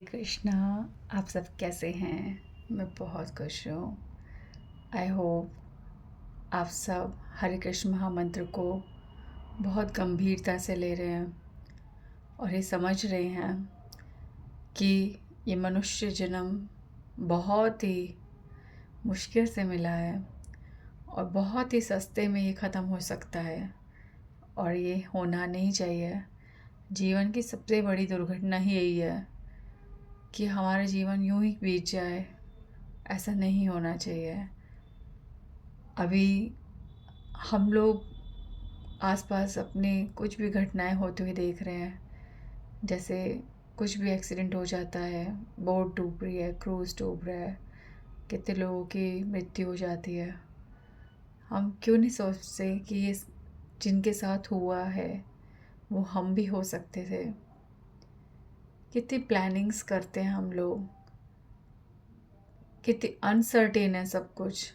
कृष्णा। आप सब कैसे हैं? मैं बहुत खुश हूँ। आई होप आप सब हरे कृष्ण महामंत्र को बहुत गंभीरता से ले रहे हैं और ये समझ रहे हैं कि ये मनुष्य जन्म बहुत ही मुश्किल से मिला है और बहुत ही सस्ते में ये ख़त्म हो सकता है और ये होना नहीं चाहिए। जीवन की सबसे बड़ी दुर्घटना ही यही है कि हमारा जीवन यूं ही बीत जाए। ऐसा नहीं होना चाहिए। अभी हम लोग आसपास अपने कुछ भी घटनाएं होते हुए देख रहे हैं। जैसे कुछ भी एक्सीडेंट हो जाता है, बोट डूब रही है, क्रूज़ डूब रहा है, कितने लोगों की मृत्यु हो जाती है। हम क्यों नहीं सोचते कि ये जिनके साथ हुआ है वो हम भी हो सकते थे। कितनी प्लानिंग्स करते हैं हम लोग, कितनी अनसर्टेन है सब कुछ,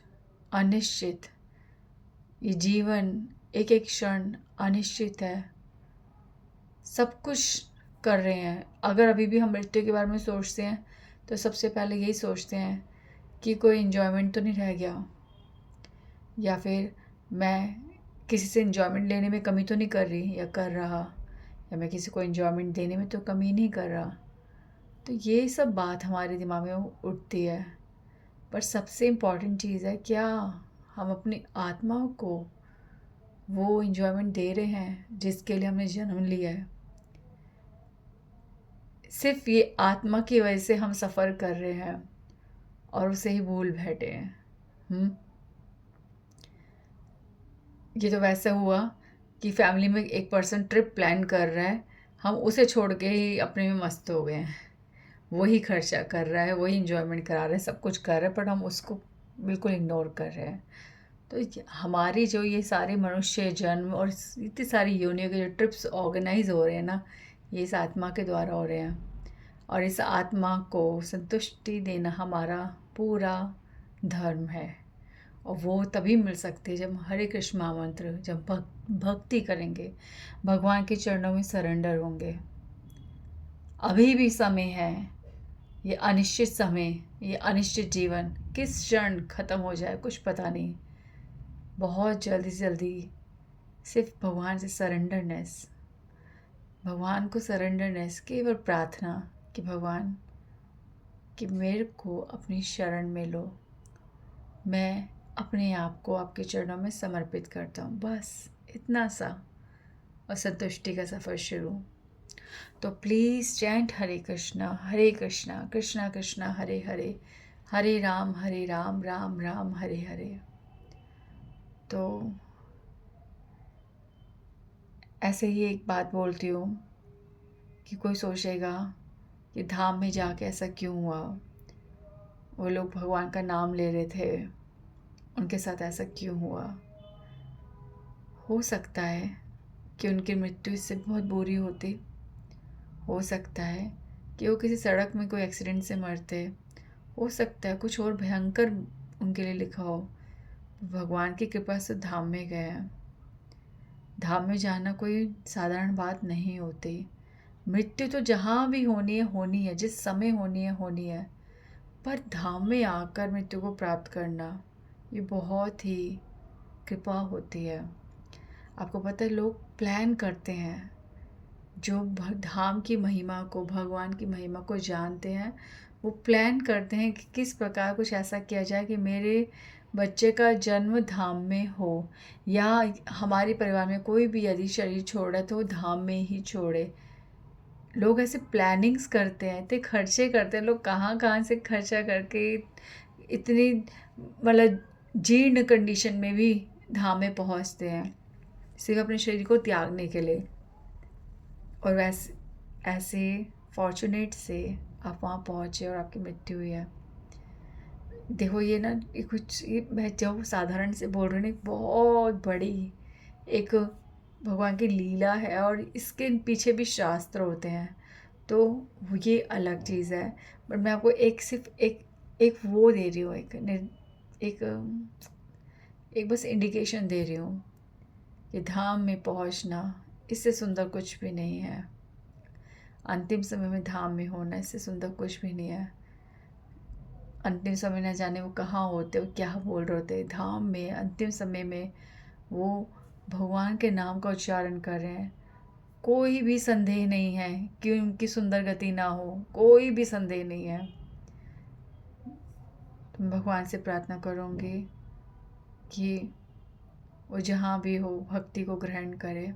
अनिश्चित। ये जीवन एक एक क्षण अनिश्चित है। सब कुछ कर रहे हैं। अगर अभी भी हम मृत्यु के बारे में सोचते हैं तो सबसे पहले यही सोचते हैं कि कोई इन्जॉयमेंट तो नहीं रह गया, या फिर मैं किसी से इन्जॉयमेंट लेने में कमी तो नहीं कर रही या कर रहा, या मैं किसी को इन्जॉयमेंट देने में तो कमी नहीं कर रहा। तो ये सब बात हमारे दिमाग में उठती है। पर सबसे इम्पॉर्टेंट चीज़ है, क्या हम अपनी आत्मा को वो इन्जॉयमेंट दे रहे हैं जिसके लिए हमने जन्म लिया है? सिर्फ ये आत्मा की वजह से हम सफ़र कर रहे हैं और उसे ही भूल बैठे हैं। ये तो वैसे हुआ कि फैमिली में एक पर्सन ट्रिप प्लान कर रहा है, हम उसे छोड़ के ही अपने में मस्त हो गए हैं। वही खर्चा कर रहा है, वही इंजॉयमेंट करा रहे हैं, सब कुछ कर रहे हैं, बट हम उसको बिल्कुल इग्नोर कर रहे हैं। तो हमारी जो ये सारे मनुष्य जन्म और इतनी सारी योनियों के जो ट्रिप्स ऑर्गेनाइज हो रहे हैं ना, ये इस आत्मा के द्वारा हो रहे हैं। और इस आत्मा को संतुष्टि देना हमारा पूरा धर्म है। और वो तभी मिल सकती है जब हरे कृष्ण महामंत्र, जब भक्ति करेंगे, भगवान के चरणों में सरेंडर होंगे। अभी भी समय है। ये अनिश्चित समय, ये अनिश्चित जीवन किस क्षण ख़त्म हो जाए कुछ पता नहीं। बहुत जल्दी से जल्दी सिर्फ भगवान से सरेंडरनेस, भगवान को सरेंडरनेस, केवल प्रार्थना कि भगवान कि मेरे को अपनी शरण में लो, मैं अपने आप को आपके चरणों में समर्पित करता हूँ, बस इतना सा। और संतुष्टि का सफ़र शुरू। तो प्लीज़ चैंट हरे कृष्णा कृष्णा कृष्णा हरे हरे, हरे राम राम राम हरे हरे। तो ऐसे ही एक बात बोलती हूँ कि कोई सोचेगा कि धाम में जाके ऐसा क्यों हुआ, वो लोग भगवान का नाम ले रहे थे, उनके साथ ऐसा क्यों हुआ। हो सकता है कि उनकी मृत्यु इससे बहुत बुरी होती, हो सकता है कि वो किसी सड़क में कोई एक्सीडेंट से मरते, हो सकता है कुछ और भयंकर उनके लिए लिखा हो। भगवान की कृपा से धाम में गए हैं। धाम में जाना कोई साधारण बात नहीं होती। मृत्यु तो जहाँ भी होनी है, जिस समय होनी है। पर धाम में आकर मृत्यु को प्राप्त करना, ये बहुत ही कृपा होती है। आपको पता है, लोग प्लान करते हैं, जो धाम की महिमा को, भगवान की महिमा को जानते हैं, वो प्लान करते हैं कि किस प्रकार कुछ ऐसा किया जाए कि मेरे बच्चे का जन्म धाम में हो, या हमारे परिवार में कोई भी यदि शरीर छोड़े तो वो धाम में ही छोड़े। लोग ऐसे प्लानिंग्स करते हैं, इतने खर्चे करते हैं। लोग कहाँ कहाँ से खर्चा करके इतनी मतलब जीर्ण कंडीशन में भी धाम में पहुँचते हैं, सिर्फ अपने शरीर को त्यागने के लिए। और वैसे ऐसे फॉर्चुनेट से आप वहाँ पहुँचे और आपकी मृत्यु हुई है। देखो ये ना, ये कुछ, ये मैं जो साधारण से बोल रही हूँ, एक बहुत बड़ी एक भगवान की लीला है और इसके पीछे भी शास्त्र होते हैं। तो ये अलग चीज़ है। बट मैं आपको एक सिर्फ एक एक वो दे रही हूँ, एक एक बस इंडिकेशन दे रही हूँ कि धाम में पहुँचना इससे सुंदर कुछ भी नहीं है। अंतिम समय में धाम में होना, इससे सुंदर कुछ भी नहीं है। अंतिम समय न जाने वो कहाँ होते और क्या बोल रहे होते। धाम में अंतिम समय में वो भगवान के नाम का उच्चारण कर रहे हैं। कोई भी संदेह नहीं है कि उनकी सुंदर गति ना हो, कोई भी संदेह नहीं है। तो मैं भगवान से प्रार्थना करूँगी कि वो जहाँ भी हो भक्ति को ग्रहण करे।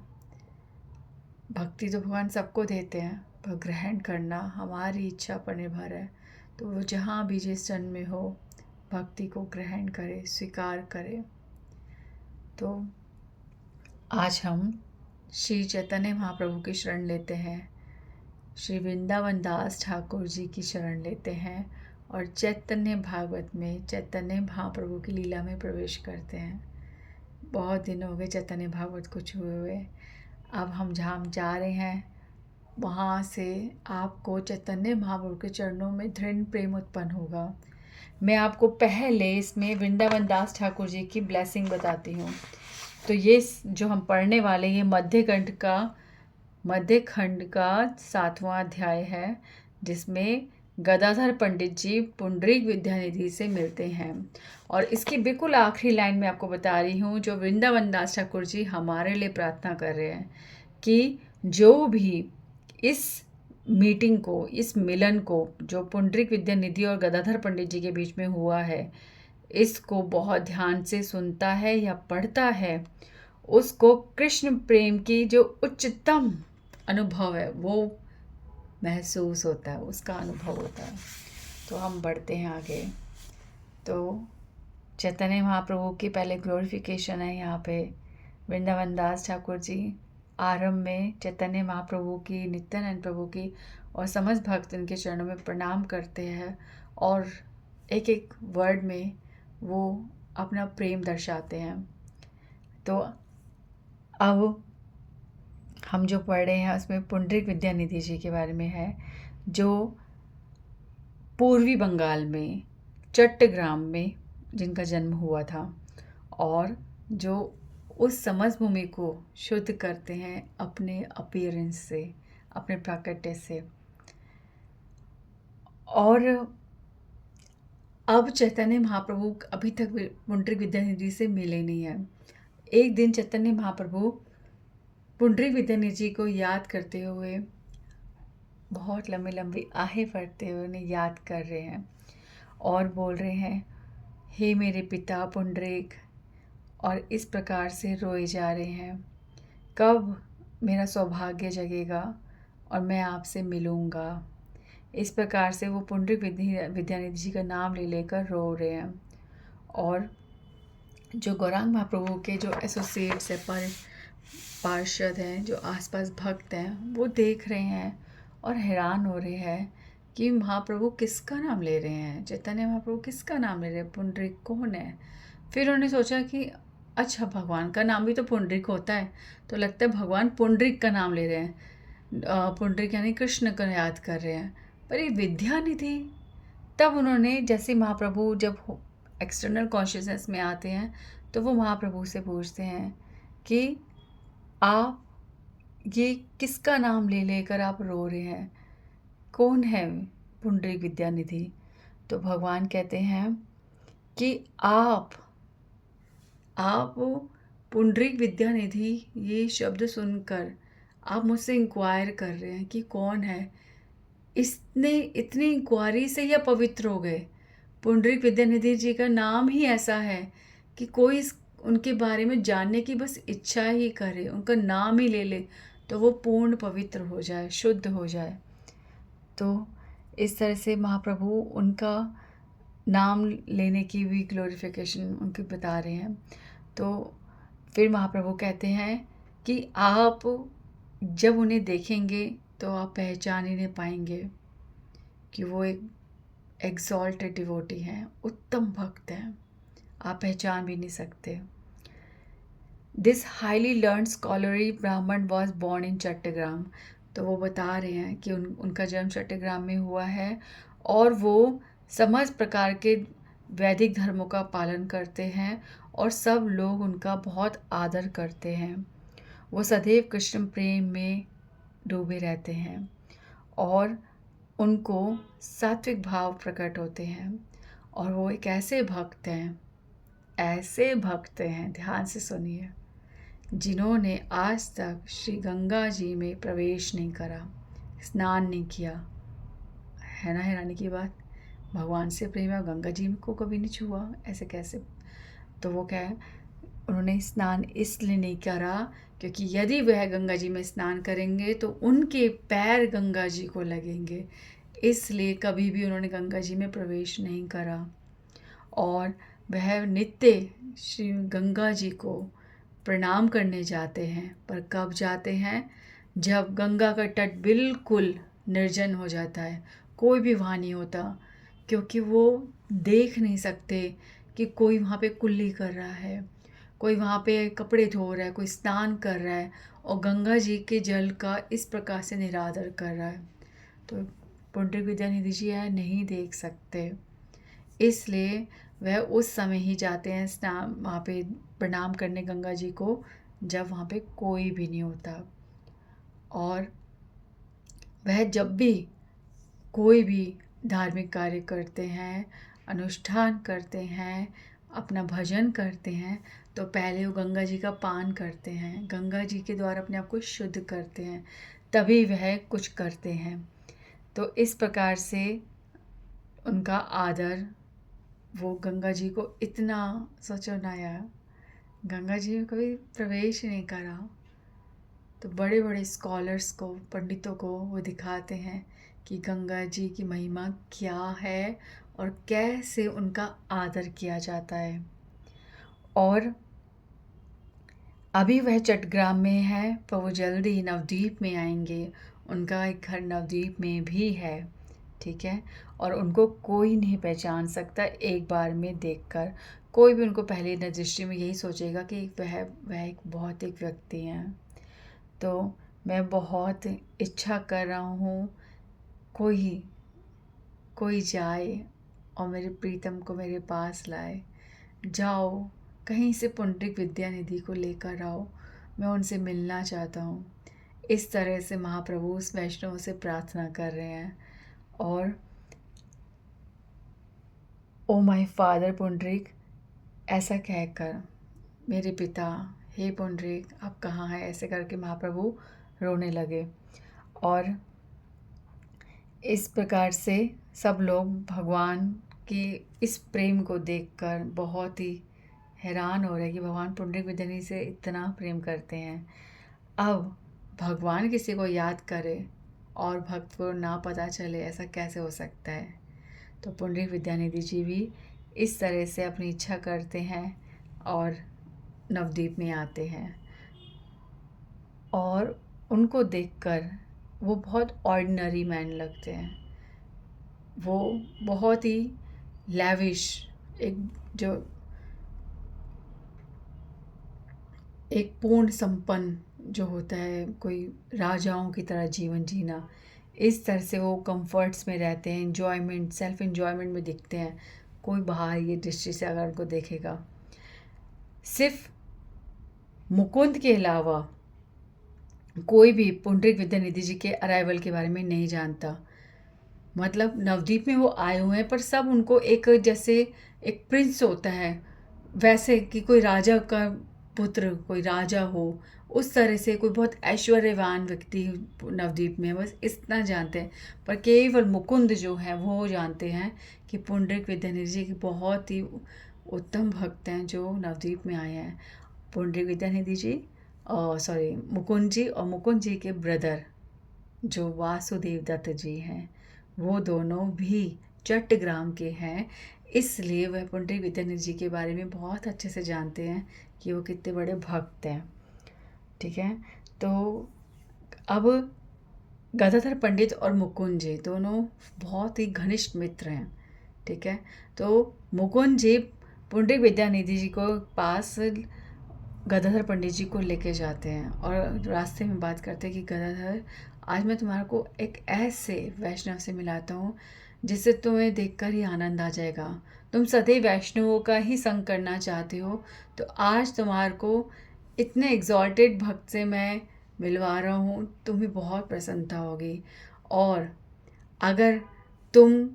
भक्ति तो भगवान सबको देते हैं, पर ग्रहण करना हमारी इच्छा पर निर्भर है। तो वो जहाँ भी जिस जन्म में हो भक्ति को ग्रहण करे, स्वीकार करे। तो आज हम श्री चैतन्य महाप्रभु की शरण लेते हैं, श्री वृंदावन दास ठाकुर जी की शरण लेते हैं और चैतन्य भागवत में चैतन्य महाप्रभु की लीला में प्रवेश करते हैं। बहुत दिन हो गए चैतन्य भागवत को छुए हुए। अब हम जहाँ जा रहे हैं वहाँ से आपको चैतन्य महाप्रभु के चरणों में दृढ़ प्रेम उत्पन्न होगा। मैं आपको पहले इसमें वृंदावन दास ठाकुर जी की ब्लेसिंग बताती हूँ। तो ये जो हम पढ़ने वाले ये मध्य खंड का 7वां अध्याय है, जिसमें गदाधर पंडित जी पुंडरीक विद्यानिधि से मिलते हैं। और इसकी बिल्कुल आखिरी लाइन में आपको बता रही हूँ, जो वृंदावन दास ठाकुर जी हमारे लिए प्रार्थना कर रहे हैं कि जो भी इस मीटिंग को, इस मिलन को जो पुंडरीक विद्यानिधि और गदाधर पंडित जी के बीच में हुआ है, इसको बहुत ध्यान से सुनता है या पढ़ता है, उसको कृष्ण प्रेम की जो उच्चतम अनुभव है वो महसूस होता है, उसका अनुभव होता है। तो हम बढ़ते हैं आगे। तो चैतन्य महाप्रभु की पहले ग्लोरिफिकेशन है यहाँ पे। वृंदावन दास ठाकुर जी आरंभ में चैतन्य महाप्रभु की, नित्यानंद प्रभु की और समस्त भक्त उनके चरणों में प्रणाम करते हैं और एक एक वर्ड में वो अपना प्रेम दर्शाते हैं। तो अब हम जो पढ़ रहे हैं उसमें पुंडरीक विद्यानिधि जी के बारे में है, जो पूर्वी बंगाल में चट्टग्राम में जिनका जन्म हुआ था और जो उस समस्त भूमि को शुद्ध करते हैं अपने अपीयरेंस से, अपने प्राकट्य से। और अब चैतन्य महाप्रभु अभी तक पुंडरीक विद्यानिधि से मिले नहीं हैं। एक दिन चैतन्य महाप्रभु पुंडरीक विद्यानिधि को याद करते हुए बहुत लंबी लंबी आहें भरते हुए उन्हें याद कर रहे हैं और बोल रहे हैं, हे मेरे पिता पुंडरीक, और इस प्रकार से रोए जा रहे हैं, कब मेरा सौभाग्य जगेगा और मैं आपसे मिलूँगा। इस प्रकार से वो पुंडरीक विद्यानिधि जी का नाम ले लेकर रो रहे हैं। और जो गौरांग महाप्रभु के जो एसोसिएट्स हैं, पार्षद हैं, जो आसपास भक्त हैं, वो देख रहे हैं और हैरान हो रहे हैं कि महाप्रभु किसका नाम ले रहे हैं, चैतन्य महाप्रभु किसका नाम ले रहे हैं, पुंडरीक कौन है। फिर उन्होंने सोचा कि अच्छा, भगवान का नाम भी तो पुंडरीक होता है, तो लगता है भगवान पुंडरीक का नाम ले रहे हैं। पुंडरीक यानी कृष्ण को याद कर रहे हैं। पर ये विद्यानिधि, तब उन्होंने, जैसे महाप्रभु जब एक्सटर्नल कॉन्शियसनेस में आते हैं तो वो महाप्रभु से पूछते हैं कि आप ये किसका नाम ले लेकर आप रो रहे हैं, कौन है पुंडरीक विद्यानिधि। तो भगवान कहते हैं कि आप पुंडरीक विद्यानिधि, ये शब्द सुनकर आप मुझसे इंक्वायर कर रहे हैं कि कौन है। इतनी इंक्वायरी से ही पवित्र हो गए। पुंडरीक विद्यानिधि जी का नाम ही ऐसा है कि कोई उनके बारे में जानने की बस इच्छा ही करे, उनका नाम ही ले ले तो वो पूर्ण पवित्र हो जाए, शुद्ध हो जाए। तो इस तरह से महाप्रभु उनका नाम लेने की भी ग्लोरिफिकेशन उनकी बता रहे हैं। तो फिर महाप्रभु कहते हैं कि आप जब उन्हें देखेंगे तो आप पहचान ही नहीं पाएंगे कि वो एक एग्जॉल्टेड डिवोटी हैं, उत्तम भक्त हैं, आप पहचान भी नहीं सकते। दिस हाईली लर्न स्कॉलरी ब्राह्मण वॉज बॉर्न इन चट्टग्राम। तो वो बता रहे हैं कि उनका जन्म चट्टग्राम में हुआ है और वो समस्त प्रकार के वैदिक धर्मों का पालन करते हैं और सब लोग उनका बहुत आदर करते हैं। वो सदैव कृष्ण प्रेम में डूबे रहते हैं और उनको सात्विक भाव प्रकट होते हैं। और वो एक ऐसे भक्त हैं, ध्यान से सुनिए, जिन्होंने आज तक श्री गंगा जी में प्रवेश नहीं करा, स्नान नहीं किया। है ना हैरानी की बात, भगवान से प्रेम है, गंगा जी को कभी नहीं छुआ, ऐसे कैसे? तो वो क्या है, उन्होंने स्नान इसलिए नहीं करा क्योंकि यदि वह गंगा जी में स्नान करेंगे तो उनके पैर गंगा जी को लगेंगे, इसलिए कभी भी उन्होंने गंगा जी में प्रवेश नहीं करा। और वह नित्य श्री गंगा जी को प्रणाम करने जाते हैं, पर कब जाते हैं? जब गंगा का तट बिल्कुल निर्जन हो जाता है, कोई भी वहाँ नहीं होता, क्योंकि वो देख नहीं सकते कि कोई वहाँ पे कुल्ली कर रहा है, कोई वहाँ पे कपड़े धो रहा है, कोई स्नान कर रहा है और गंगा जी के जल का इस प्रकार से निरादर कर रहा है। तो पुंडरीक विद्यानिधि जी यह नहीं देख सकते, इसलिए वह उस समय ही जाते हैं स्नान वहाँ पे प्रणाम करने गंगा जी को, जब वहाँ पे कोई भी नहीं होता। और वह जब भी कोई भी धार्मिक कार्य करते हैं, अनुष्ठान करते हैं, अपना भजन करते हैं, तो पहले वो गंगा जी का पान करते हैं, गंगा जी के द्वारा अपने आप को शुद्ध करते हैं, तभी वह कुछ करते हैं। तो इस प्रकार से उनका आदर, वो गंगा जी को इतना, सोचो ना यार, गंगा जी में कभी प्रवेश ही नहीं करा, तो बड़े बड़े स्कॉलर्स को, पंडितों को वो दिखाते हैं कि गंगा जी की महिमा क्या है और कैसे उनका आदर किया जाता है। और अभी वह चट्टग्राम में है, पर वो जल्दी ही नवद्वीप में आएंगे, उनका एक घर नवद्वीप में भी है, ठीक है। और उनको कोई नहीं पहचान सकता एक बार में देखकर, कोई भी उनको पहली दृष्टि में यही सोचेगा कि वह एक भौतिक व्यक्ति हैं। तो मैं बहुत इच्छा कर रहा हूँ कोई जाए और मेरे प्रीतम को मेरे पास लाए। जाओ, कहीं से पुंडरीक विद्यानिधि को लेकर आओ, मैं उनसे मिलना चाहता हूँ। इस तरह से महाप्रभु उस वैष्णव से प्रार्थना कर रहे हैं। और ओ माय फादर पुंडरीक, ऐसा कहकर, मेरे पिता, हे पुंडरीक आप कहाँ हैं, ऐसे करके महाप्रभु रोने लगे। और इस प्रकार से सब लोग भगवान के इस प्रेम को देखकर बहुत ही हैरान हो रहे हैं कि भगवान पुंडरीक विद्यानिधि से इतना प्रेम करते हैं। अब भगवान किसी को याद करे और भक्त को ना पता चले, ऐसा कैसे हो सकता है? तो पुंडरीक विद्यानिधि जी भी इस तरह से अपनी इच्छा करते हैं और नवद्वीप में आते हैं। और उनको देखकर वो बहुत ऑर्डिनरी मैन लगते हैं, वो बहुत ही लैविश, एक पूर्ण संपन्न जो होता है, कोई राजाओं की तरह जीवन जीना, इस तरह से वो कंफर्ट्स में रहते हैं, एंजॉयमेंट, सेल्फ एंजॉयमेंट में दिखते हैं। कोई बाहर ये दृष्टि से अगर उनको देखेगा, सिर्फ मुकुंद के अलावा कोई भी पुंडरीक विद्यानिधि जी के अराइवल के बारे में नहीं जानता। मतलब नवद्वीप में वो आए हुए हैं, पर सब उनको एक, जैसे एक प्रिंस होता है वैसे, कि कोई राजा का पुत्र, कोई राजा हो, उस तरह से कोई बहुत ऐश्वर्यवान व्यक्ति नवद्वीप में है, बस इतना जानते हैं। पर केवल मुकुंद जो है वो जानते हैं कि पुंडरीक विद्यानिधि जी की बहुत ही उत्तम भक्त हैं जो नवद्वीप में आए हैं। पुंडरीक विद्यानिधि जी, मुकुंद जी, और मुकुंद जी के ब्रदर जो वासुदेव दत्त जी हैं, वो दोनों भी चट्टग्राम के हैं, इसलिए वह पुंडरीक विद्यानिधि जी के बारे में बहुत अच्छे से जानते हैं कि वो कितने बड़े भक्त हैं, ठीक है। तो अब गदाधर पंडित और मुकुंद जी दोनों बहुत ही घनिष्ठ मित्र हैं, ठीक है। तो मुकुंद जी पुंडरीक विद्यानिधि जी को पास गदाधर पंडित जी को लेके जाते हैं और रास्ते में बात करते हैं कि गदाधर, आज मैं तुम्हारे को एक ऐसे वैष्णव से मिलाता हूँ जिससे तुम्हें देखकर ही आनंद आ जाएगा। तुम सदैव वैष्णवों का ही संग करना चाहते हो, तो आज तुम्हारे को इतने एग्जॉल्टेड भक्त से मैं मिलवा रहा हूँ, तुम्हें बहुत प्रसन्नता होगी। और अगर तुम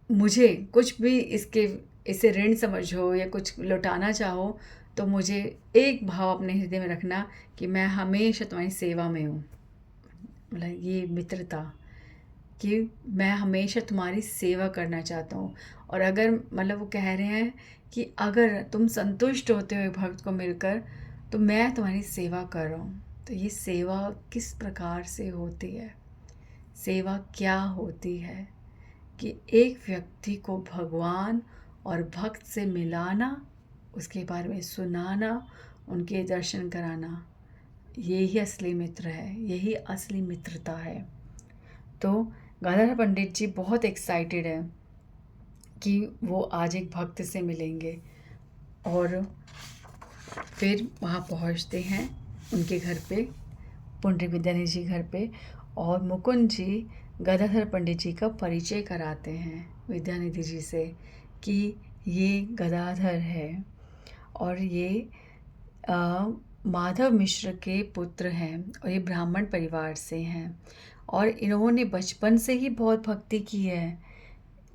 मुझे कुछ भी इसे ऋण समझो या कुछ लौटाना चाहो, तो मुझे एक भाव अपने हृदय में रखना कि मैं हमेशा तुम्हारी सेवा में हूँ। मतलब ये मित्रता कि मैं हमेशा तुम्हारी सेवा करना चाहता हूँ। और अगर मतलब वो कह रहे हैं कि अगर तुम संतुष्ट होते हो भक्त को मिलकर, तो मैं तुम्हारी सेवा कर रहा हूँ। तो ये सेवा किस प्रकार से होती है, सेवा क्या होती है कि एक व्यक्ति को भगवान और भक्त से मिलाना, उसके बारे में सुनाना, उनके दर्शन कराना, यही असली मित्र है, यही असली मित्रता है। तो गदाधर पंडित जी बहुत एक्साइटेड है कि वो आज एक भक्त से मिलेंगे, और फिर वहाँ पहुँचते हैं उनके घर पे, पुंडरीक विद्यानिधि जी घर पे, और मुकुंद जी गदाधर पंडित जी का परिचय कराते हैं विद्यानिधि जी से कि ये गदाधर है और ये माधव मिश्र के पुत्र हैं और ये ब्राह्मण परिवार से हैं, और इन्होंने बचपन से ही बहुत भक्ति की है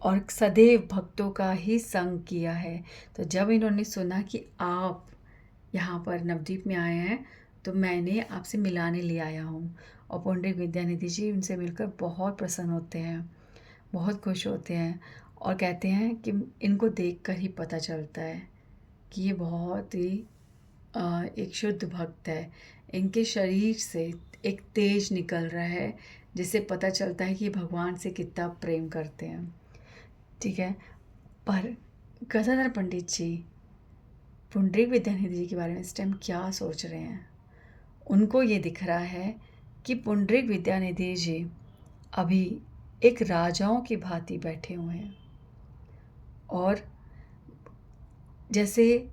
और सदैव भक्तों का ही संग किया है। तो जब इन्होंने सुना कि आप यहाँ पर नवद्वीप में आए हैं, तो मैंने आपसे मिलाने ले आया हूँ। और पुंडरीक विद्यानिधि जी उनसे मिलकर बहुत प्रसन्न होते हैं, बहुत खुश होते हैं, और कहते हैं कि इनको देखकर ही पता चलता है कि ये बहुत ही एक शुद्ध भक्त है। इनके शरीर से एक तेज निकल रहा है, जिससे पता चलता है कि भगवान से कितना प्रेम करते हैं। ठीक है, पर गदाधर पंडित जी पुंडरीक विद्यानिधि जी के बारे में इस टाइम क्या सोच रहे हैं? उनको ये दिख रहा है कि पुंडरीक विद्यानिधि जी अभी एक राजाओं की भांति बैठे हुए हैं, और जैसे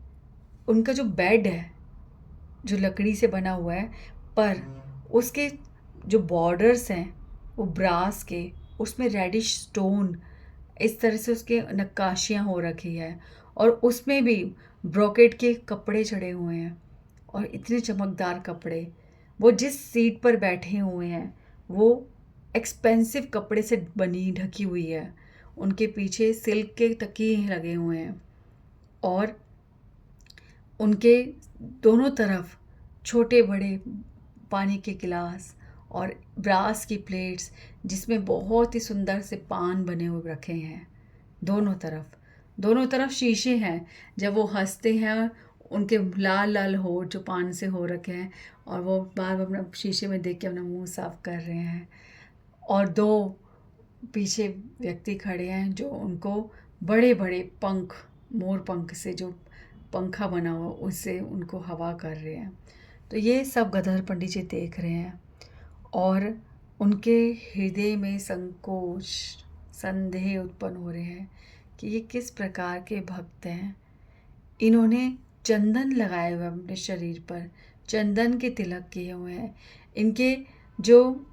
उनका जो बेड है जो लकड़ी से बना हुआ है, पर उसके जो बॉर्डर्स हैं वो ब्रास के, उसमें रेडिश स्टोन इस तरह से उसके नक्काशियाँ हो रखी है, और उसमें भी ब्रोकेट के कपड़े चढ़े हुए हैं, और इतने चमकदार कपड़े। वो जिस सीट पर बैठे हुए हैं वो एक्सपेंसिव कपड़े से बनी ढकी हुई है, उनके पीछे सिल्क के तकिए लगे हुए हैं, और उनके दोनों तरफ छोटे बड़े पानी के गिलास और ब्रास की प्लेट्स, जिसमें बहुत ही सुंदर से पान बने हुए रखे हैं। दोनों तरफ शीशे हैं। जब वो हंसते हैं, उनके लाल लाल होठ जो पान से हो रखे हैं, और वो बार बार अपना शीशे में देख के अपना मुंह साफ कर रहे हैं, और दो पीछे व्यक्ति खड़े हैं जो उनको बड़े बड़े पंख, मोर पंख से जो पंखा बना हुआ उससे उनको हवा कर रहे हैं। तो ये सब गदाधर पंडित जी देख रहे हैं, और उनके हृदय में संकोच, संदेह उत्पन्न हो रहे हैं कि ये किस प्रकार के भक्त हैं। इन्होंने चंदन लगाए हुए अपने शरीर पर, चंदन के तिलक किए हुए हैं, इनके जो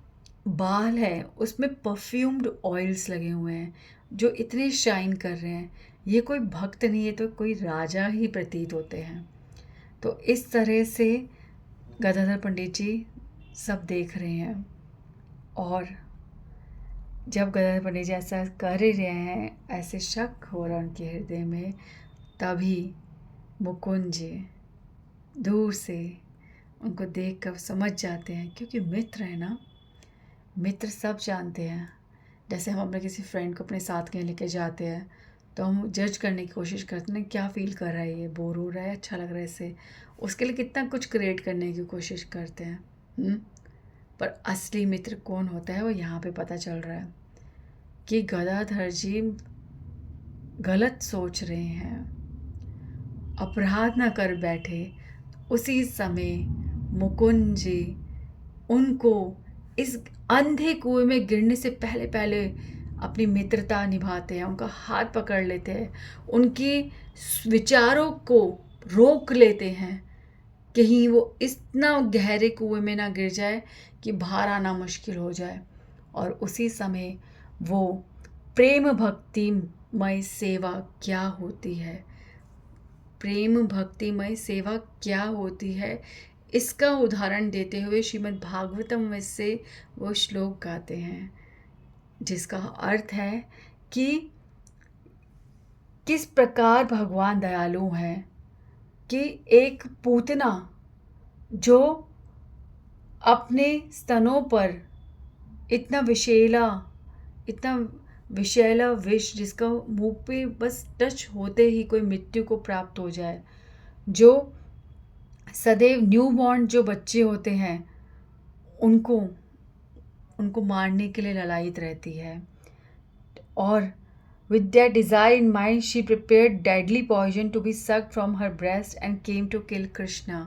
बाल है उसमें परफ्यूम्ड ऑयल्स लगे हुए हैं जो इतने शाइन कर रहे हैं। ये कोई भक्त नहीं है तो कोई राजा ही प्रतीत होते हैं। तो इस तरह से गदाधर पंडित जी सब देख रहे हैं, और जब गदाधर पंडित जी ऐसा कर ही रहे हैं, ऐसे शक हो रहा है उनके हृदय में, तभी मुकुंद जी दूर से उनको देख कर समझ जाते हैं, क्योंकि मित्र है ना, मित्र सब जानते हैं। जैसे हम अपने किसी फ्रेंड को अपने साथ कहीं लेके जाते हैं तो हम जज करने की कोशिश करते हैं, क्या फ़ील कर रहा है, ये बोर हो रहा है, अच्छा लग रहा है इसे, उसके लिए कितना कुछ क्रिएट करने की कोशिश करते हैं। पर असली मित्र कौन होता है वो यहाँ पे पता चल रहा है कि गदाधर जी गलत सोच रहे हैं, अपराध ना कर बैठे। उसी समय मुकुंद जी उनको इस अंधे कुएं में गिरने से पहले पहले अपनी मित्रता निभाते हैं, उनका हाथ पकड़ लेते हैं, उनकी विचारों को रोक लेते हैं, कहीं वो इतना गहरे कुएं में ना गिर जाए कि बाहर आना मुश्किल हो जाए। और उसी समय वो प्रेम भक्तिमय सेवा क्या होती है, प्रेम भक्तिमय सेवा क्या होती है, इसका उदाहरण देते हुए श्रीमद् भागवतम में से वो श्लोक गाते हैं, जिसका अर्थ है कि किस प्रकार भगवान दयालु हैं कि एक पूतना जो अपने स्तनों पर इतना विषैला विष, जिसका मुंह पे बस टच होते ही कोई मृत्यु को प्राप्त हो जाए, जो सदैव न्यूबॉर्न जो बच्चे होते हैं उनको मारने के लिए ललायित रहती है, और with that desire in mind she prepared deadly poison to be sucked from her breast and came to kill Krishna।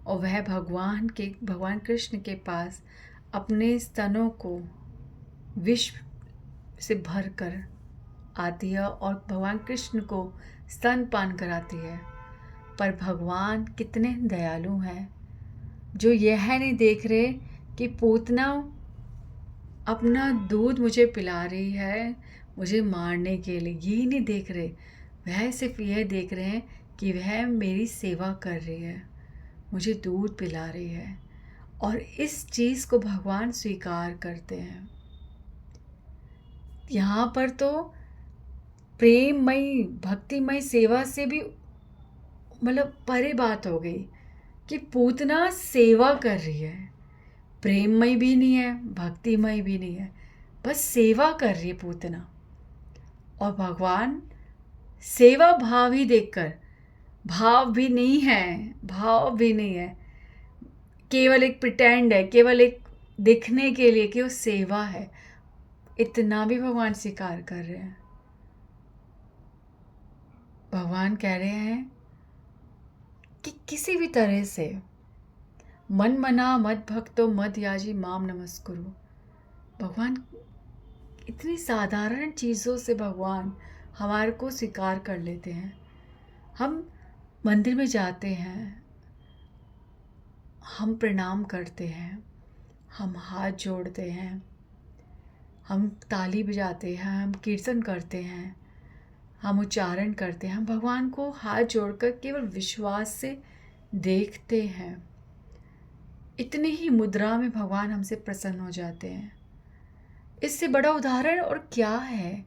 और वह भगवान कृष्ण के पास अपने स्तनों को विष से भर कर आती है और भगवान कृष्ण को स्तनपान कराती है। पर भगवान कितने दयालु हैं, जो यह नहीं देख रहे कि पूतना अपना दूध मुझे पिला रही है मुझे मारने के लिए, यही नहीं देख रहे। वह सिर्फ यह देख रहे हैं कि वह मेरी सेवा कर रही है, मुझे दूध पिला रही है, और इस चीज़ को भगवान स्वीकार करते हैं। यहाँ पर तो प्रेममयी भक्तिमयी सेवा से भी मतलब परे बात हो गई कि पूतना सेवा कर रही है, प्रेममयी भी नहीं है, भक्तिमयी भी नहीं है, बस सेवा कर रही है पूतना। और भगवान सेवा भाव ही देखकर, भाव भी नहीं है, केवल एक प्रिटेंड है, केवल एक दिखने के लिए कि वो सेवा है, इतना भी भगवान स्वीकार कर रहे हैं। भगवान कह रहे हैं कि किसी भी तरह से मन मना मद भक्तो मद याजी माम नमस्कुरु। भगवान इतनी साधारण चीज़ों से भगवान हमारे को स्वीकार कर लेते हैं। हम मंदिर में जाते हैं, हम प्रणाम करते हैं, हम हाथ जोड़ते हैं, हम ताली बजाते हैं, हम कीर्तन करते हैं, हम उच्चारण करते हैं, हम भगवान को हाथ जोड़कर केवल विश्वास से देखते हैं। इतनी ही मुद्रा में भगवान हमसे प्रसन्न हो जाते हैं। इससे बड़ा उदाहरण और क्या है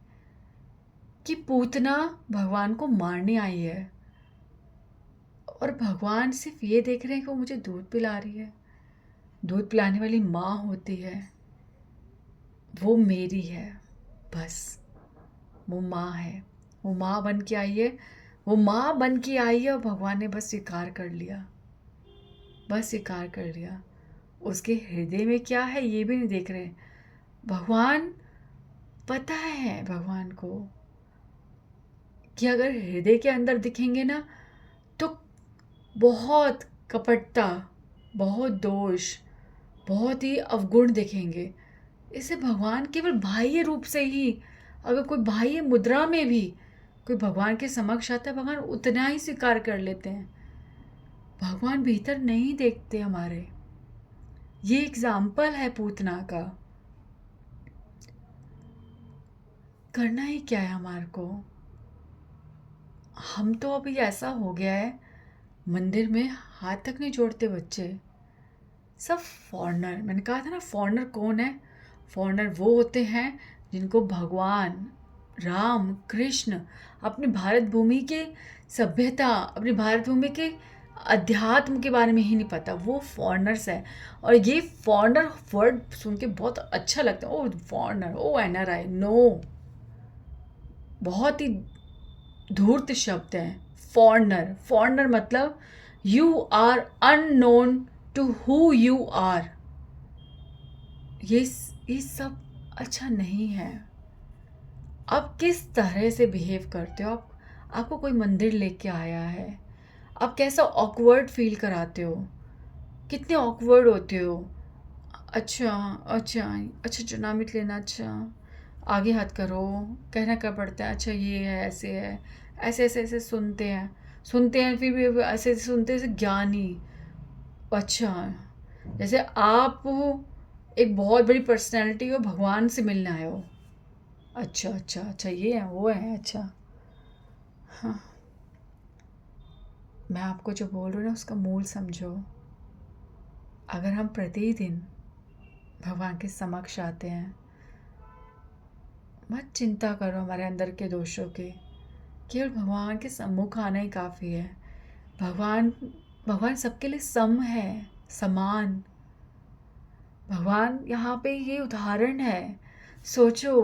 कि पूतना भगवान को मारने आई है और भगवान सिर्फ ये देख रहे हैं कि वो मुझे दूध पिला रही है। दूध पिलाने वाली माँ होती है, वो मेरी है, बस वो माँ है, वो माँ बन के आई है, और भगवान ने बस स्वीकार कर लिया। उसके हृदय में क्या है ये भी नहीं देख रहे। भगवान पता है भगवान को कि अगर हृदय के अंदर दिखेंगे ना तो बहुत कपटता, बहुत दोष, बहुत ही अवगुण दिखेंगे। इसे भगवान केवल बाह्य रूप से ही, अगर कोई बाह्य मुद्रा में भी कोई भगवान के समक्ष आता है, भगवान उतना ही स्वीकार कर लेते हैं। भगवान भीतर नहीं देखते हमारे। ये एग्जाम्पल है पूतना का। करना ही क्या है हमारे को। हम तो अभी ऐसा हो गया है, मंदिर में हाथ तक नहीं जोड़ते बच्चे, सब फॉरेनर। मैंने कहा था ना, फॉरेनर कौन है? फॉरेनर वो होते हैं जिनको भगवान राम कृष्ण अपनी भारत भूमि के सभ्यता, अपनी भारत भूमि के अध्यात्म के बारे में ही नहीं पता, वो फॉरेनर्स है। और ये फॉरेनर वर्ड सुन के बहुत अच्छा लगता है। Oh foreigner, oh NRI, no, बहुत ही धूर्त शब्द है फॉरेनर मतलब you are unknown to who you are. ये सब अच्छा नहीं है। आप किस तरह से बिहेव करते हो। आपको कोई मंदिर लेके आया है, आप कैसा ऑकवर्ड फील कराते हो, कितने ऑकवर्ड होते हो। अच्छा चुनामित लेना, अच्छा आगे हाथ करो, कहना क्या पड़ता है, अच्छा ये है, ऐसे है, ऐसे सुनते हैं फिर भी ऐसे सुनते हैं ज्ञानी। अच्छा, जैसे आप एक बहुत बड़ी पर्सनैलिटी हो, भगवान से मिलने आए हो। अच्छा ये है, वो है, अच्छा हाँ। मैं आपको जो बोल रही हूँ ना उसका मूल समझो। अगर हम प्रतिदिन भगवान के समक्ष आते हैं, मत चिंता करो हमारे अंदर के दोषों की, केवल भगवान के सम्मुख आना ही काफ़ी है। भगवान भगवान सबके लिए सम है, समान। भगवान यहाँ पे ये उदाहरण है। सोचो,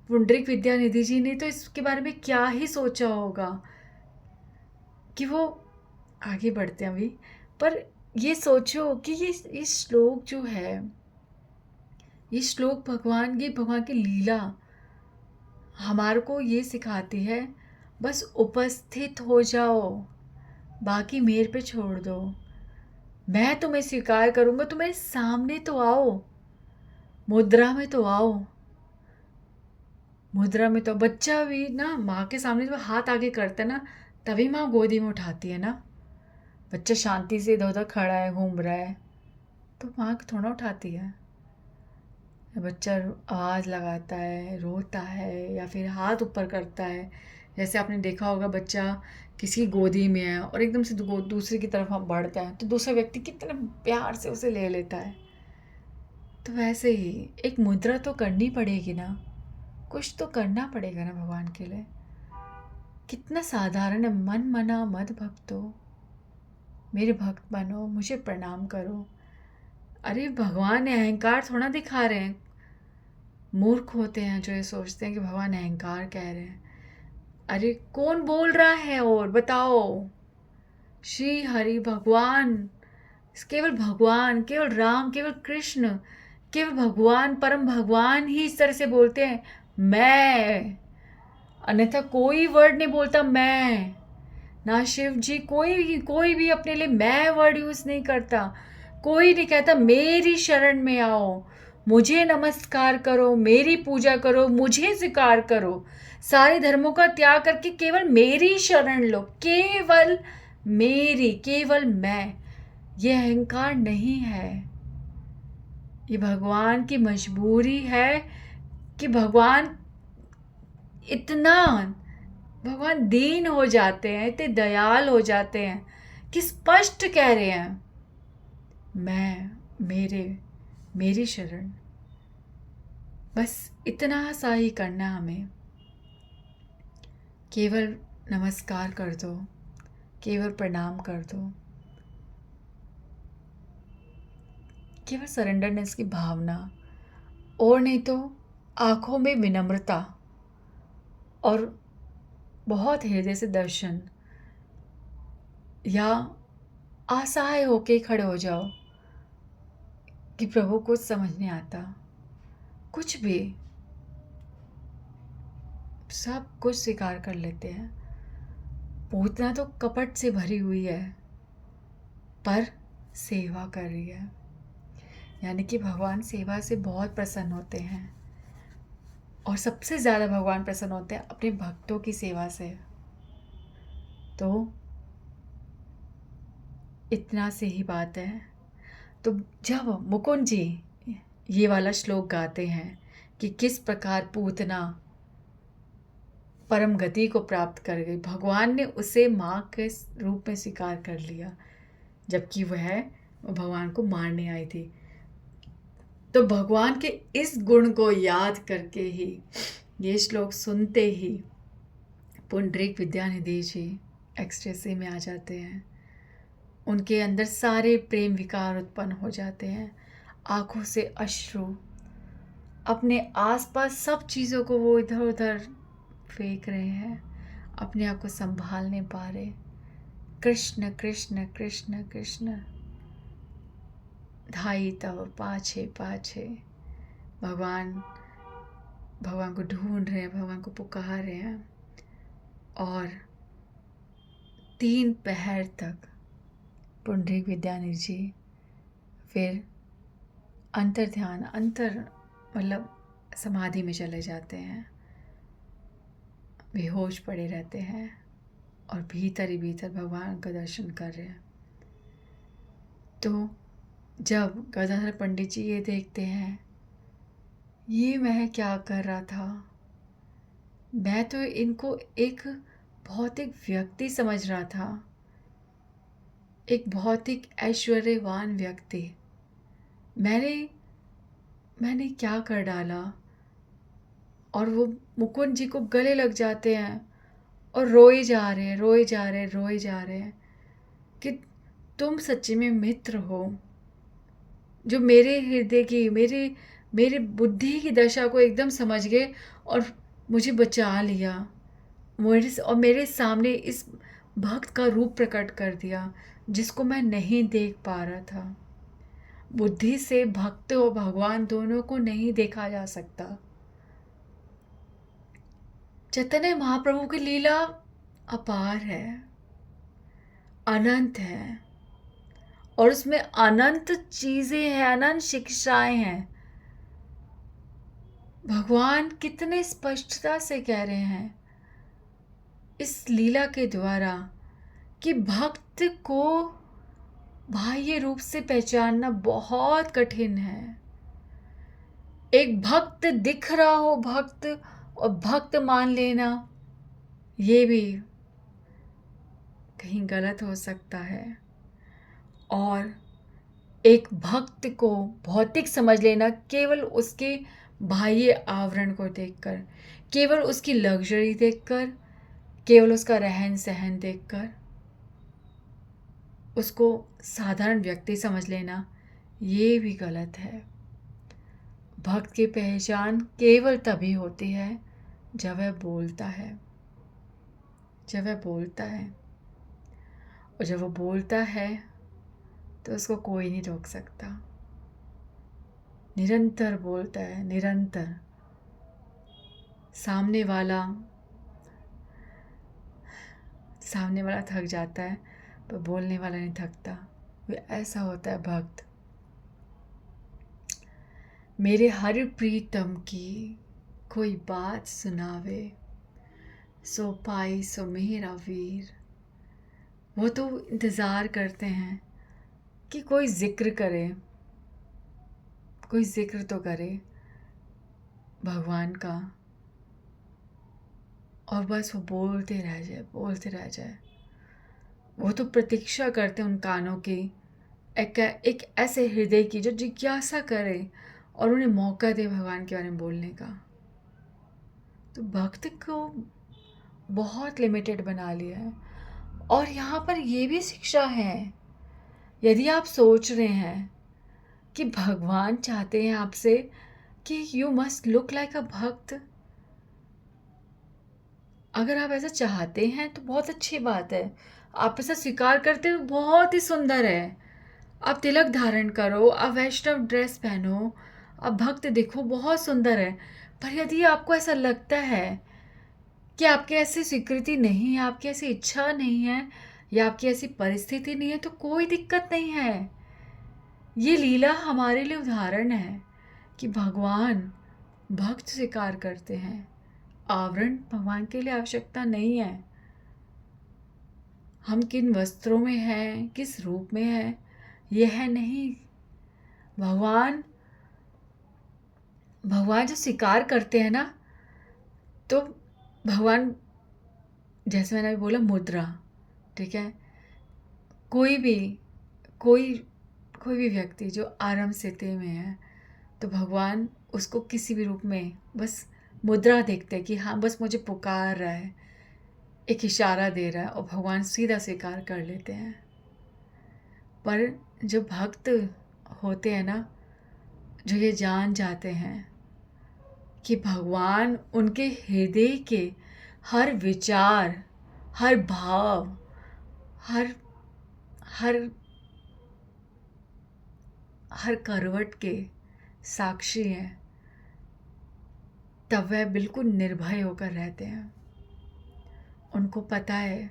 पुंडरीक विद्यानिधि जी ने तो इसके बारे में क्या ही सोचा होगा कि वो आगे बढ़ते हैं अभी, पर ये सोचो कि ये श्लोक जो है, ये श्लोक भगवान की लीला हमारे को ये सिखाती है, बस उपस्थित हो जाओ, बाकी मेरे पे छोड़ दो। मैं तुम्हें स्वीकार करूँगा, तुम्हें सामने तो आओ, मुद्रा में तो आओ। मुद्रा में तो बच्चा भी ना माँ के सामने जब हाथ आगे करता है ना, तभी माँ गोदी में उठाती है ना। बच्चा शांति से इधर उधर खड़ा है, घूम रहा है, तो माँ थोड़ा उठाती है। बच्चा आवाज़ लगाता है, रोता है, या फिर हाथ ऊपर करता है, जैसे आपने देखा होगा बच्चा किसी गोदी में है और एकदम से दूसरे की तरफ हम बढ़ता है, तो दूसरा व्यक्ति कितने प्यार से उसे ले लेता है। तो वैसे ही एक मुद्रा तो करनी पड़ेगी ना, कुछ तो करना पड़ेगा ना भगवान के लिए। कितना साधारण है, मन मना मद भक्तो, मेरे भक्त बनो, मुझे प्रणाम करो। अरे भगवान अहंकार थोड़ा दिखा रहे हैं। मूर्ख होते हैं जो ये सोचते हैं कि भगवान अहंकार कह रहे हैं। अरे कौन बोल रहा है, और बताओ। श्री हरि भगवान, केवल भगवान, केवल राम, केवल कृष्ण, केवल भगवान, परम भगवान ही इस तरह से बोलते हैं मैं। अन्यथा कोई वर्ड नहीं बोलता मैं। ना शिव जी कोई भी अपने लिए मैं वर्ड यूज़ नहीं करता। कोई नहीं कहता मेरी शरण में आओ, मुझे नमस्कार करो, मेरी पूजा करो, मुझे स्वीकार करो, सारे धर्मों का त्याग करके केवल मेरी शरण लो, केवल मेरी, केवल मैं। ये अहंकार नहीं है, ये भगवान की मजबूरी है कि भगवान दीन हो जाते हैं, इतने दयाल हो जाते हैं कि स्पष्ट कह रहे हैं मैं, मेरी शरण। बस इतना सा ही करना हमें, केवल नमस्कार कर दो, केवल प्रणाम कर दो, केवल सरेंडरनेस की भावना, और नहीं तो आँखों में विनम्रता और बहुत हृदय से दर्शन, या असहाय होके खड़े हो जाओ कि प्रभु कुछ समझ नहीं आता, कुछ भी, सब कुछ स्वीकार कर लेते हैं। पूतना तो कपट से भरी हुई है, पर सेवा कर रही है, यानी कि भगवान सेवा से बहुत प्रसन्न होते हैं, और सबसे ज़्यादा भगवान प्रसन्न होते हैं अपने भक्तों की सेवा से। तो इतना से ही बात है। तो जब मुकुंद जी ये वाला श्लोक गाते हैं कि किस प्रकार पूतना परम गति को प्राप्त कर गई, भगवान ने उसे माँ के रूप में स्वीकार कर लिया, जबकि वह भगवान को मारने आई थी। तो भगवान के इस गुण को याद करके ही, ये श्लोक सुनते ही पुंडरीक विद्यानिधि जी एक्सटेसी में आ जाते हैं। उनके अंदर सारे प्रेम विकार उत्पन्न हो जाते हैं, आँखों से अश्रु, अपने आसपास सब चीज़ों को वो इधर उधर फेंक रहे हैं, अपने आप को संभाल नहीं पा रहे। कृष्ण कृष्ण कृष्ण कृष्ण, धाई तव पाछे पाछे, भगवान को ढूंढ रहे हैं, भगवान को पुकार रहे हैं। और 3 पहर तक पुंडरीक विद्यानिधि जी फिर मतलब समाधि में चले जाते हैं, बेहोश पड़े रहते हैं, और भीतर ही भीतर भगवान का दर्शन कर रहे हैं। तो जब गदाधर पंडित जी ये देखते हैं, ये मैं क्या कर रहा था, मैं तो इनको एक भौतिक व्यक्ति समझ रहा था, एक भौतिक ऐश्वर्यवान व्यक्ति, मैंने मैंने क्या कर डाला। और वो मुकुंद जी को गले लग जाते हैं और रोए जा रहे हैं, रोए जा रहे हैं, रोए जा रहे हैं कि तुम सच्ची में मित्र हो, जो मेरे हृदय की, मेरे मेरे बुद्धि की दशा को एकदम समझ गए और मुझे बचा लिया। मेरे सामने इस भक्त का रूप प्रकट कर दिया जिसको मैं नहीं देख पा रहा था। बुद्धि से भक्त और भगवान दोनों को नहीं देखा जा सकता। चैतन्य महाप्रभु की लीला अपार है, अनंत है, और उसमें अनंत चीजें हैं, अनंत शिक्षाएं हैं। भगवान कितने स्पष्टता से कह रहे हैं इस लीला के द्वारा कि भक्त को बाह्य रूप से पहचानना बहुत कठिन है। एक भक्त दिख रहा हो भक्त और भक्त मान लेना, ये भी कहीं गलत हो सकता है। और एक भक्त को भौतिक समझ लेना केवल उसके बाह्य आवरण को देखकर, केवल उसकी लग्जरी देखकर, केवल उसका रहन सहन देखकर उसको साधारण व्यक्ति समझ लेना, ये भी गलत है। भक्त की पहचान केवल तभी होती है जब वह बोलता है, जब वह बोलता है। और जब वो बोलता है तो उसको कोई नहीं रोक सकता। निरंतर बोलता है, निरंतर। सामने वाला थक जाता है पर बोलने वाला नहीं थकता। वो ऐसा होता है भक्त। मेरे हर प्रीतम की कोई बात सुनावे, सो पाई सो मेरा वीर। वो तो इंतज़ार करते हैं कि कोई जिक्र करे, कोई जिक्र तो करे भगवान का, और बस वो बोलते रह जाए, बोलते रह जाए। वो तो प्रतीक्षा करते हैं उन कानों की, एक ऐसे हृदय की जो जिज्ञासा करे और उन्हें मौका दे भगवान के बारे में बोलने का। तो भक्त को बहुत लिमिटेड बना लिया है। और यहाँ पर ये भी शिक्षा है, यदि आप सोच रहे हैं कि भगवान चाहते हैं आपसे कि यू मस्ट लुक लाइक अ भक्त, अगर आप ऐसा चाहते हैं तो बहुत अच्छी बात है। आप ऐसा स्वीकार करते हो बहुत ही सुंदर है। आप तिलक धारण करो, आप वैष्णव ड्रेस पहनो, आप भक्त दिखो, बहुत सुंदर है। पर यदि आपको ऐसा लगता है कि आपकी ऐसी स्वीकृति नहीं है, आपकी ऐसी इच्छा नहीं है, या आपकी ऐसी परिस्थिति नहीं है, तो कोई दिक्कत नहीं है। ये लीला हमारे लिए उदाहरण है कि भगवान भक्त स्वीकार करते हैं। आवरण भगवान के लिए आवश्यकता नहीं है। हम किन वस्त्रों में हैं, किस रूप में हैं, यह है नहीं। भगवान भगवान जो स्वीकार करते हैं ना, तो भगवान, जैसे मैंने अभी बोला, मुद्रा, ठीक है। कोई भी कोई कोई भी व्यक्ति जो आराम स्थिति में है, तो भगवान उसको किसी भी रूप में बस मुद्रा देखते हैं कि हाँ, बस मुझे पुकार रहा है, एक इशारा दे रहा है, और भगवान सीधा स्वीकार कर लेते हैं। पर जो भक्त होते हैं ना, जो ये जान जाते हैं कि भगवान उनके हृदय के हर विचार, हर भाव, हर हर हर करवट के साक्षी हैं, तब वह बिल्कुल निर्भय होकर रहते हैं। उनको पता है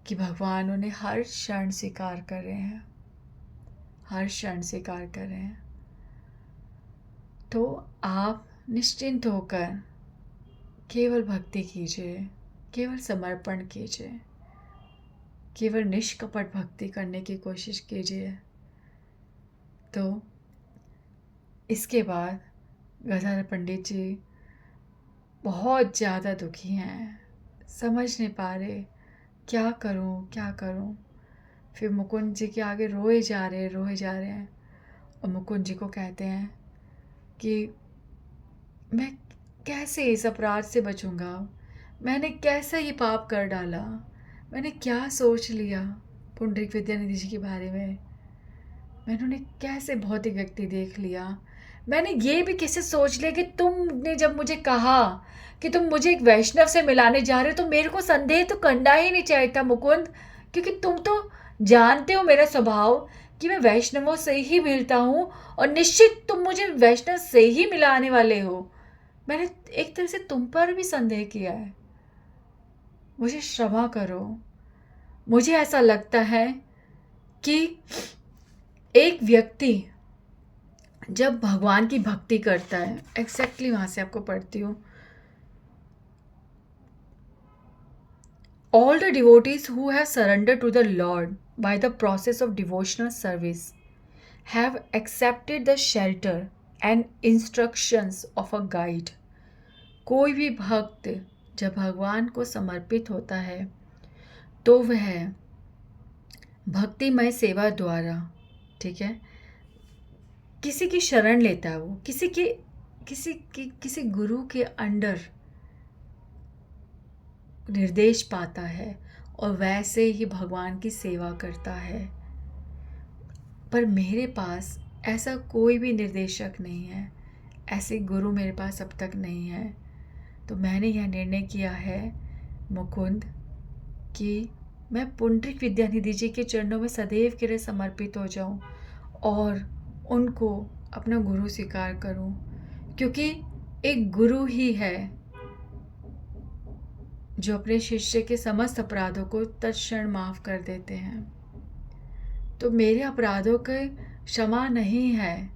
कि भगवान उन्हें हर क्षण स्वीकार कर रहे हैं, हर क्षण स्वीकार कर रहे हैं। तो आप निश्चिंत होकर केवल भक्ति कीजिए, केवल समर्पण कीजिए, केवल निष्कपट भक्ति करने की कोशिश कीजिए। तो इसके बाद गदाधर पंडित जी बहुत ज़्यादा दुखी हैं, समझ नहीं पा रहे क्या करूं, क्या करूं। फिर मुकुंद जी के आगे रोए जा रहे हैं। और मुकुंद जी को कहते हैं कि मैं कैसे इस अपराध से बचूंगा, मैंने कैसा ये पाप कर डाला, मैंने क्या सोच लिया पुंडरीक विद्यानिधि जी के बारे में, मैंने उन्हें कैसे भौतिक व्यक्ति देख लिया, मैंने ये भी कैसे सोच लिया कि तुमने जब मुझे कहा कि तुम मुझे एक वैष्णव से मिलाने जा रहे हो तो मेरे को संदेह तो करना ही नहीं चाहिए था मुकुंद, क्योंकि तुम तो जानते हो मेरा स्वभाव कि मैं वैष्णवों से ही मिलता हूँ और निश्चित तुम मुझे वैष्णव से ही मिलाने वाले हो। मैंने एक तरह से तुम पर भी संदेह किया है, मुझे क्षमा करो। मुझे ऐसा लगता है कि एक व्यक्ति जब भगवान की भक्ति करता है, एग्जैक्टली वहाँ से आपको पढ़ती हूँ, all the devotees who have surrendered to the Lord by the process of devotional service have accepted the shelter and instructions of a guide. कोई भी भक्त जब भगवान को समर्पित होता है तो वह भक्तिमय सेवा द्वारा, ठीक है, किसी की शरण लेता है, वो किसी गुरु के अंडर निर्देश पाता है और वैसे ही भगवान की सेवा करता है। पर मेरे पास ऐसा कोई भी निर्देशक नहीं है, ऐसे गुरु मेरे पास अब तक नहीं है। तो मैंने यह निर्णय किया है मुकुंद कि मैं पुंडरीक विद्यानिधि जी के चरणों में सदैव के लिए समर्पित हो जाऊं और उनको अपना गुरु स्वीकार करूं, क्योंकि एक गुरु ही है जो अपने शिष्य के समस्त अपराधों को तत्क्षण माफ़ कर देते हैं। तो मेरे अपराधों के क्षमा नहीं है,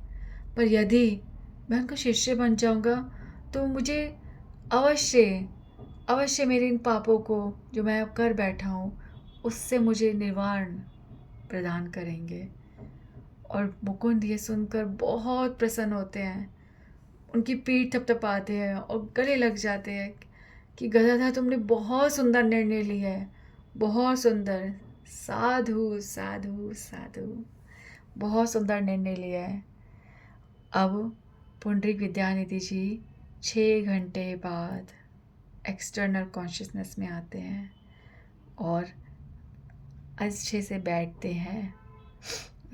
पर यदि मैं उनका शिष्य बन जाऊंगा तो मुझे अवश्य मेरे इन पापों को जो मैं अब कर बैठा हूँ उससे मुझे निवारण प्रदान करेंगे। और मुकुंद ये सुनकर बहुत प्रसन्न होते हैं, उनकी पीठ थपथपाते हैं और गले लग जाते हैं कि गदाधर तुमने बहुत सुंदर निर्णय लिया है, बहुत सुंदर, साधु साधु साधु, बहुत सुंदर निर्णय लिया है। अब पुंडरीक विद्यानिधि जी 6 घंटे बाद एक्सटर्नल कॉन्शियसनेस में आते हैं और अच्छे से बैठते हैं,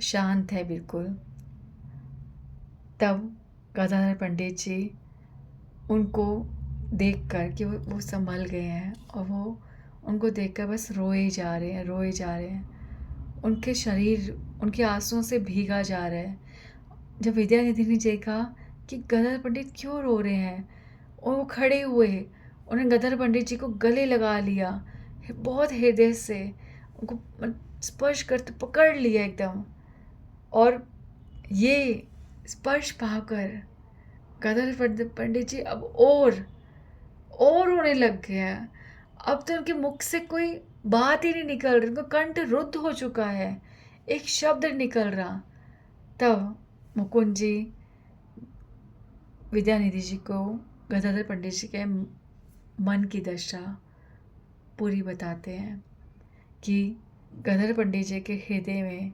शांत है बिल्कुल। तब गदाधर पंडित जी उनको देखकर कि वो संभल गए हैं और वो उनको देखकर बस रोए जा रहे हैं, उनके शरीर उनके आंसुओं से भीगा जा रहा है। जब विद्यानिधि ने देखा कि गदाधर पंडित क्यों रो रहे हैं और वो खड़े हुए, उन्होंने गदाधर पंडित जी को गले लगा लिया, बहुत हृदय से उनको स्पर्श करते पकड़ लिया एकदम। और ये स्पर्श पाकर गदाधर पंडित जी अब और रोने लग गए हैं। अब तो उनके मुख से कोई बात ही नहीं निकल रही, उनका कंठ रुद्ध हो चुका है, एक शब्द निकल रहा। तब मुकुंद जी विद्यानिधि जी को गदाधर पंडित जी के मन की दशा पूरी बताते हैं कि गदाधर पंडित जी के हृदय में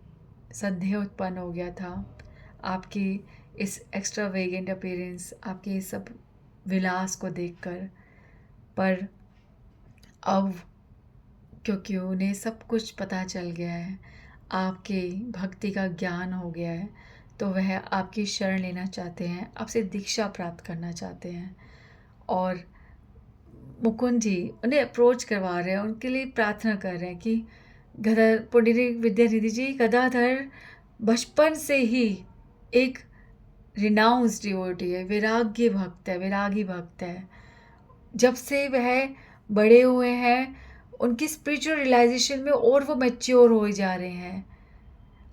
संदेह उत्पन्न हो गया था आपकी इस एक्स्ट्रावेगेंट अपीयरेंस, आपके इस सब विलास को देखकर। पर अब क्योंकि उन्हें सब कुछ पता चल गया है, आपके भक्ति का ज्ञान हो गया है, तो वह आपकी शरण लेना चाहते हैं, आपसे दीक्षा प्राप्त करना चाहते हैं। और मुकुंद जी उन्हें अप्रोच करवा रहे हैं, उनके लिए प्रार्थना कर रहे हैं कि पुंडरीक विद्यानिधि जी, गदाधर बचपन से ही एक रिनाउंस्ड डिवोटी है, विरागी भक्त है। जब से वह बड़े हुए हैं उनकी स्पिरिचुअल रियलाइजेशन में और वो मैच्योर हो जा रहे हैं,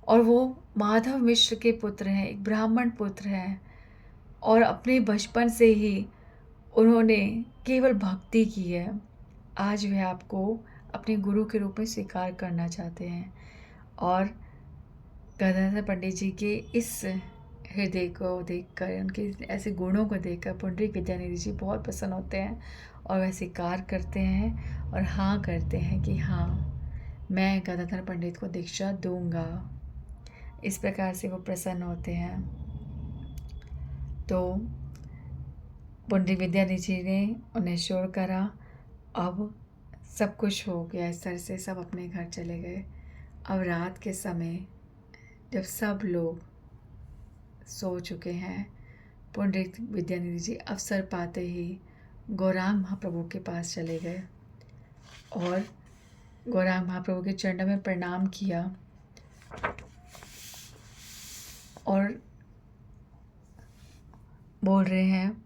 और वो माधव मिश्र के पुत्र हैं, एक ब्राह्मण पुत्र हैं, और अपने बचपन से ही उन्होंने केवल भक्ति की है। आज वह आपको अपने गुरु के रूप में स्वीकार करना चाहते हैं। और गदाधर पंडित जी के इस हृदय को देखकर, उनके ऐसे गुणों को देखकर पुंडरीक विद्यानिधि जी बहुत प्रसन्न होते हैं और वह स्वीकार करते हैं और हाँ करते हैं कि हाँ, मैं गदाधर पंडित को दीक्षा दूंगा। इस प्रकार से वो प्रसन्न होते हैं। तो पुंडरीक विद्यानिधि जी ने उन्हें श्योर करा। अब सब कुछ हो गया, इस तरह से सब अपने घर चले गए। अब रात के समय जब सब लोग सो चुके हैं, पुंडरीक विद्यानिधि जी अवसर पाते ही गौरांग महाप्रभु के पास चले गए और गौरांग महाप्रभु के चरणों में प्रणाम किया और बोल रहे हैं,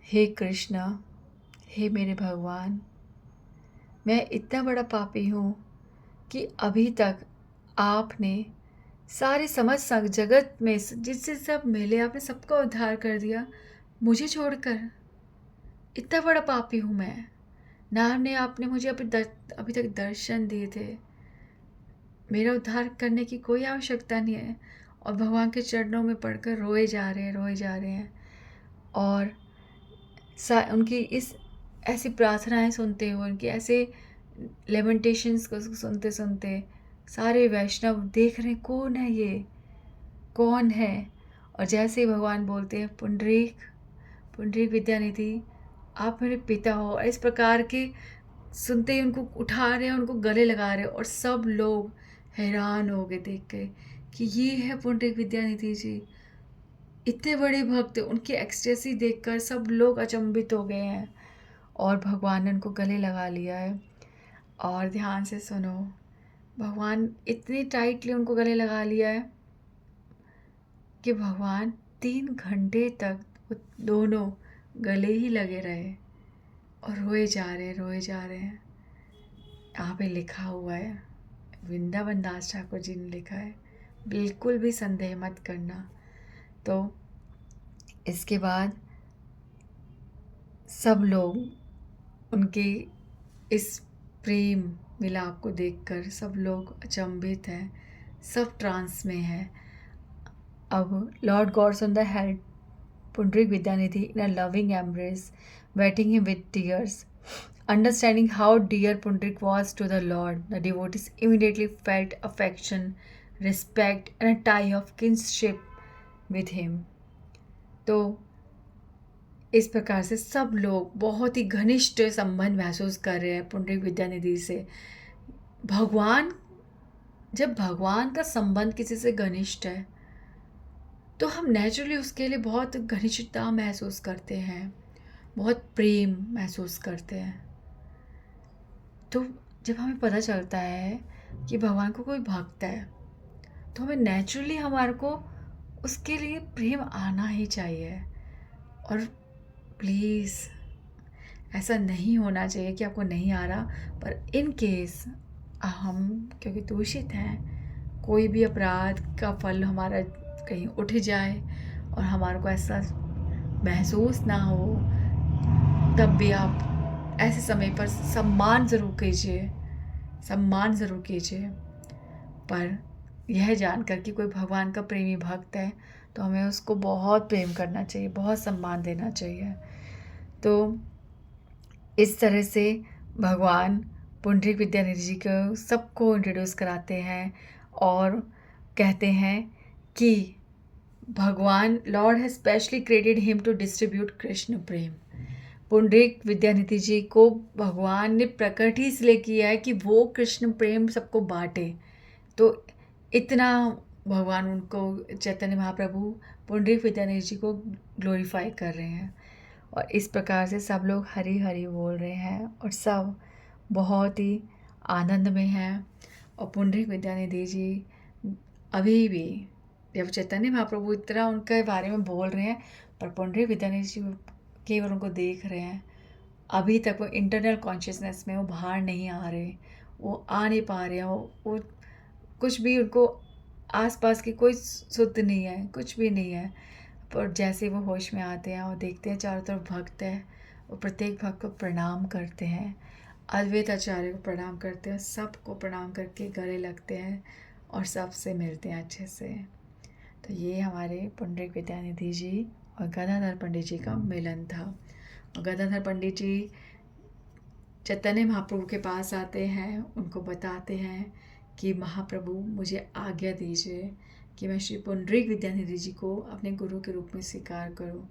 हे कृष्णा, हे मेरे भगवान, मैं इतना बड़ा पापी हूँ कि अभी तक आपने सारे समस्त जगत में जिससे सब मिले आपने सबका उद्धार कर दिया, मुझे छोड़कर। इतना बड़ा पापी हूँ मैं, ना आपने मुझे अभी तक दर्शन दिए थे। मेरा उद्धार करने की कोई आवश्यकता नहीं है। और भगवान के चरणों में पड़कर रोए जा रहे हैं और उनकी इस ऐसी प्रार्थनाएं सुनते हुए, उनकी ऐसे लेमेंटेशंस को सुनते सुनते सारे वैष्णव देख रहे हैं कौन है ये, कौन है। और जैसे ही भगवान बोलते हैं, पुंडरीक विद्यानिधि आप मेरे पिता हो, इस प्रकार के सुनते ही उनको उठा रहे हैं, उनको गले लगा रहे हैं और सब लोग हैरान हो गए देख के कि ये है पुंडरीक विद्यानिधि जी, इतने बड़े भक्त। उनकी एक्सटेसी देखकर सब लोग अचंभित हो गए हैं और भगवान ने उनको गले लगा लिया है। और ध्यान से सुनो, भगवान इतनी टाइटली उनको गले लगा लिया है कि भगवान 3 घंटे तक वो दोनों गले ही लगे रहे और रोए जा रहे हैं। यहाँ पे लिखा हुआ है, वृंदावन दास ठाकुर जी ने लिखा है, बिल्कुल भी संदेह मत करना। तो इसके बाद सब लोग उनके इस प्रेम मिलाप को देखकर सब लोग अचंभित हैं, सब ट्रांस में हैं। अब lord Gaursundar held Pundarik Vidyanidhi in a loving embrace, wetting him with tears. Understanding how dear Pundarik was to the Lord, the devotees immediately felt affection, respect, and a tie of kinship with him. तो इस प्रकार से सब लोग बहुत ही घनिष्ठ संबंध महसूस कर रहे हैं पुंडरीक विद्यानिधि से। जब भगवान का संबंध किसी से घनिष्ठ है तो हम नेचुरली उसके लिए बहुत घनिष्ठता महसूस करते हैं, बहुत प्रेम महसूस करते हैं। तो जब हमें पता चलता है कि भगवान को कोई भक्त है तो हमें नेचुरली हमारे को उसके लिए प्रेम आना ही चाहिए। और प्लीज़ ऐसा नहीं होना चाहिए कि आपको नहीं आ रहा, पर इन केस हम क्योंकि दूषित हैं, कोई भी अपराध का फल हमारा कहीं उठ जाए और हमारे को ऐसा महसूस ना हो, तब भी आप ऐसे समय पर सम्मान ज़रूर कीजिए। पर यह जानकर कि कोई भगवान का प्रेमी भक्त है तो हमें उसको बहुत प्रेम करना चाहिए, बहुत सम्मान देना चाहिए। तो इस तरह से भगवान पुंडरीक विद्यानिधि जी को सबको इंट्रोड्यूस कराते हैं और कहते हैं कि भगवान lord has specially created him to distribute Krishna प्रेम। पुंडरीक विद्यानिधि जी को भगवान ने प्रकट ही इसलिए किया है कि वो कृष्ण प्रेम सबको बांटे। तो इतना भगवान उनको, चैतन्य महाप्रभु पुंडरीक विद्यानिधि जी को ग्लोरीफाई कर रहे हैं और इस प्रकार से सब लोग हरि हरि बोल रहे हैं और सब बहुत ही आनंद में हैं। और पुंडरीक विद्यानिधि जी अभी भी, जब चैतन्य महाप्रभु इतना उनके बारे में बोल रहे हैं, पर पुंडरीक विद्यानिधि जी केवल उनको देख रहे हैं। अभी तक वो इंटरनल कॉन्शियसनेस में वो बाहर नहीं आ रहे, वो आ नहीं पा रहे हैं, वो कुछ भी उनको आसपास की कोई सुध नहीं है, कुछ भी नहीं है। पर जैसे वो होश में आते हैं और देखते हैं चारों तरफ भक्त है, वो प्रत्येक भक्त को प्रणाम करते हैं, अद्वैत आचार्य को प्रणाम करते हैं, सबको प्रणाम करके गले लगते हैं और सबसे मिलते हैं अच्छे से। तो ये हमारे पुंडरीक विद्यानिधि जी और गदाधर पंडित जी का मिलन था। और गदाधर पंडित जी चैतन्य महाप्रभु के पास आते हैं, उनको बताते हैं कि महाप्रभु मुझे आज्ञा दीजिए कि मैं श्री पुंडरीक विद्यानिधि जी को अपने गुरु के रूप में स्वीकार करूं।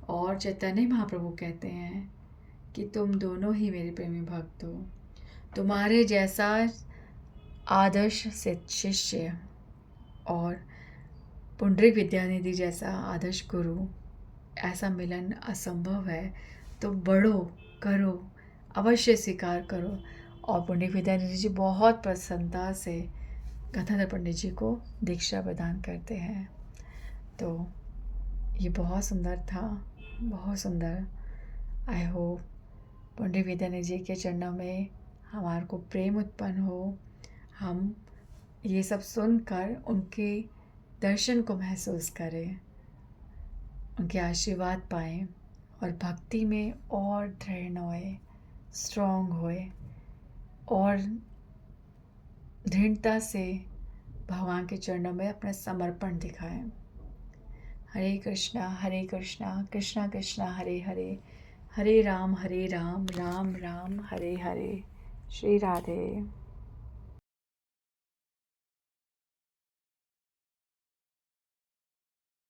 और चैतन्य महाप्रभु कहते हैं कि तुम दोनों ही मेरे प्रेमी भक्त हो, तुम्हारे जैसा आदर्श शिष्य और पुंडरीक विद्यानिधि जैसा आदर्श गुरु, ऐसा मिलन असंभव है। तो बढ़ो, करो, अवश्य स्वीकार करो। और पुंडरीक विद्यानिधि जी बहुत प्रसन्नता से गंगाधर पंडित जी को दीक्षा प्रदान करते हैं। तो ये बहुत सुंदर था, बहुत सुंदर। आई होप पुंडरीक विद्यानिधि जी के चरणों में हमारे को प्रेम उत्पन्न हो, हम ये सब सुनकर उनके दर्शन को महसूस करें, उनके आशीर्वाद पाएं और भक्ति में और दृढ़ होए, स्ट्रॉन्ग होए और दृढ़ता से भगवान के चरणों में अपना समर्पण दिखाएं। हरे कृष्णा कृष्णा कृष्णा हरे हरे, हरे राम राम राम हरे हरे। श्री राधे।